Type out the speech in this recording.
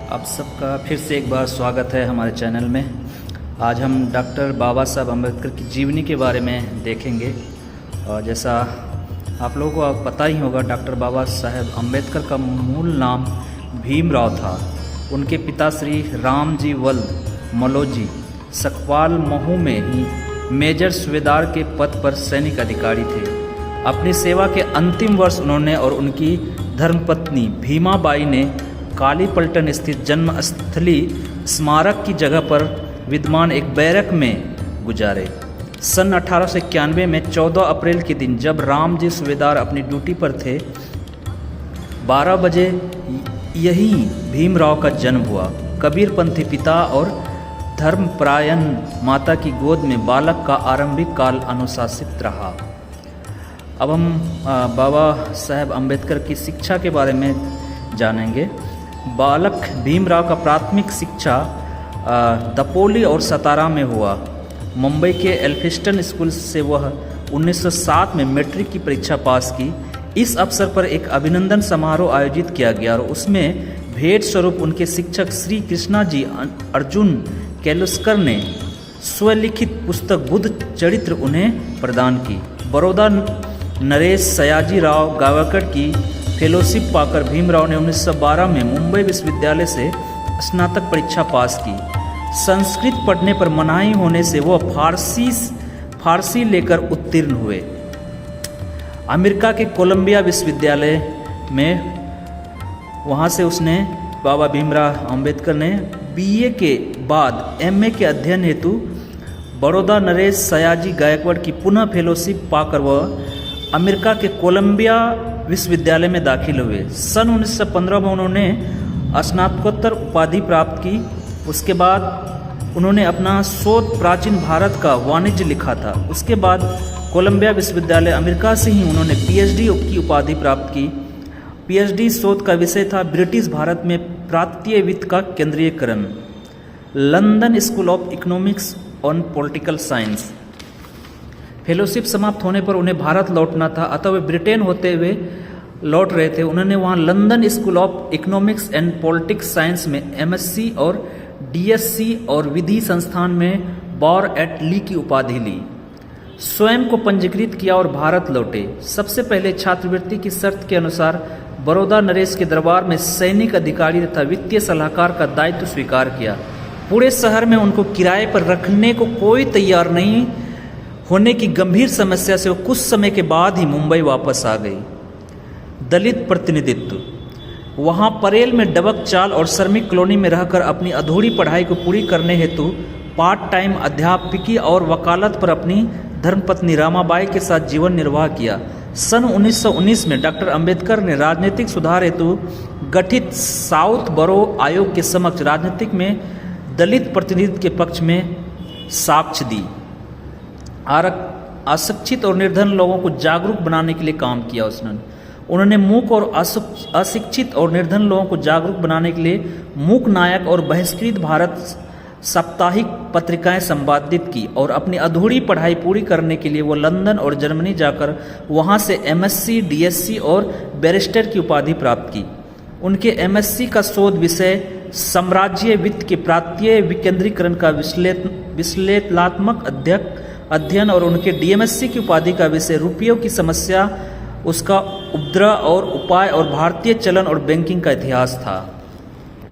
आप सबका फिर से एक बार स्वागत है हमारे चैनल में। आज हम डॉक्टर बाबा साहब अम्बेडकर की जीवनी के बारे में देखेंगे। और जैसा आप लोगों को पता ही होगा, डॉक्टर बाबा साहब अम्बेडकर का मूल नाम भीमराव था। उनके पिता श्री रामजी वल्द मलोजी सकपाल महू में ही मेजर सूबेदार के पद पर सैनिक अधिकारी थे। अपनी सेवा के अंतिम वर्ष उन्होंने और उनकी धर्मपत्नी भीमाबाई ने कालीपलटन स्थित जन्मस्थली स्मारक की जगह पर विद्यमान एक बैरक में गुजारे। सन 1891 में 14 अप्रैल के दिन जब रामजी सूबेदार अपनी ड्यूटी पर थे, 12 बजे यही भीमराव का जन्म हुआ। कबीरपंथी पिता और धर्मपरायण माता की गोद में बालक का आरंभिक काल अनुशासित रहा। अब हम बाबा साहब अम्बेडकर की शिक्षा के बारे में जानेंगे। बालक भीमराव का प्राथमिक शिक्षा दपोली और सतारा में हुआ। मुंबई के एल्फिस्टन स्कूल से वह 1907 में मैट्रिक की परीक्षा पास की। इस अवसर पर एक अभिनंदन समारोह आयोजित किया गया और उसमें भेंट स्वरूप उनके शिक्षक श्री कृष्णा जी अर्जुन कैलुस्कर ने स्वलिखित पुस्तक बुद्ध चरित्र उन्हें प्रदान की। बड़ौदा नरेश सयाजी राव गावकर की फेलोशिप पाकर भीमराव ने 1912 में मुंबई विश्वविद्यालय से स्नातक परीक्षा पास की। संस्कृत पढ़ने पर मनाही होने से वह फारसी लेकर उत्तीर्ण हुए। अमेरिका के कोलंबिया विश्वविद्यालय में वहाँ से उसने बाबा भीमराव अम्बेडकर ने बीए के बाद एमए के अध्ययन हेतु बड़ौदा नरेश सयाजी गायकवाड़ की पुनः फेलोशिप पाकर वह अमेरिका के कोलंबिया विश्वविद्यालय में दाखिल हुए। सन 1915 में उन्होंने स्नातकोत्तर उपाधि प्राप्त की। उसके बाद उन्होंने अपना शोध प्राचीन भारत का वाणिज्य लिखा था। उसके बाद कोलंबिया विश्वविद्यालय अमेरिका से ही उन्होंने पीएचडी की उपाधि प्राप्त की। पीएचडी शोध का विषय था ब्रिटिश भारत में प्रांतीय वित्त का केंद्रीयकरण। London school of economics on political science. Fellowship समाप्त होने पर उन्हें भारत लौटना था, अतः वे ब्रिटेन होते हुए लौट रहे थे। उन्होंने वहाँ London school of economics and politics science में एमएससी और डीएससी और विधि संस्थान में बार एट ली की उपाधि ली। स्वयं को पंजीकृत किया और भारत लौटे। सबसे पहले छात्रवृत्ति की शर्त के अनुसार बड़ौदा नरेश के दरबार में सैनिक अधिकारी तथा वित्तीय सलाहकार का दायित्व स्वीकार किया। पूरे शहर में उनको किराए पर रखने को कोई तैयार नहीं होने की गंभीर समस्या से वो कुछ समय के बाद ही मुंबई वापस आ गई। दलित प्रतिनिधित्व। वहाँ परेल में डबक चाल और श्रमिक कॉलोनी में रहकर अपनी अधूरी पढ़ाई को पूरी करने हेतु पार्ट टाइम अध्यापकी और वकालत पर अपनी धर्मपत्नी रामाबाई के साथ जीवन निर्वाह किया। सन 1919 में डॉक्टर अम्बेडकर ने राजनीतिक सुधार हेतु गठित साउथ बरो आयोग के समक्ष राजनीतिक में दलित प्रतिनिधित्व के पक्ष में साक्ष्य दी। अशिक्षित और निर्धन लोगों को जागरूक बनाने के लिए काम किया। उन्होंने मूक और अशिक्षित और निर्धन लोगों को जागरूक बनाने के लिए मूक नायक और बहिष्कृत भारत साप्ताहिक पत्रिकाएं संपादित की और अपनी अधूरी पढ़ाई पूरी करने के लिए वो लंदन और जर्मनी जाकर वहां से एमएससी, डीएससी और बैरिस्टर की उपाधि प्राप्त की। उनके एमएससी का शोध विषय साम्राज्य वित्त के प्रांतीय विकेंद्रीकरण का विश्लेषणात्मक अध्ययन और उनके डीएमएससी की उपाधि का विषय रुपयों की समस्या, उसका उपद्रव और उपाय और भारतीय चलन और बैंकिंग का इतिहास था।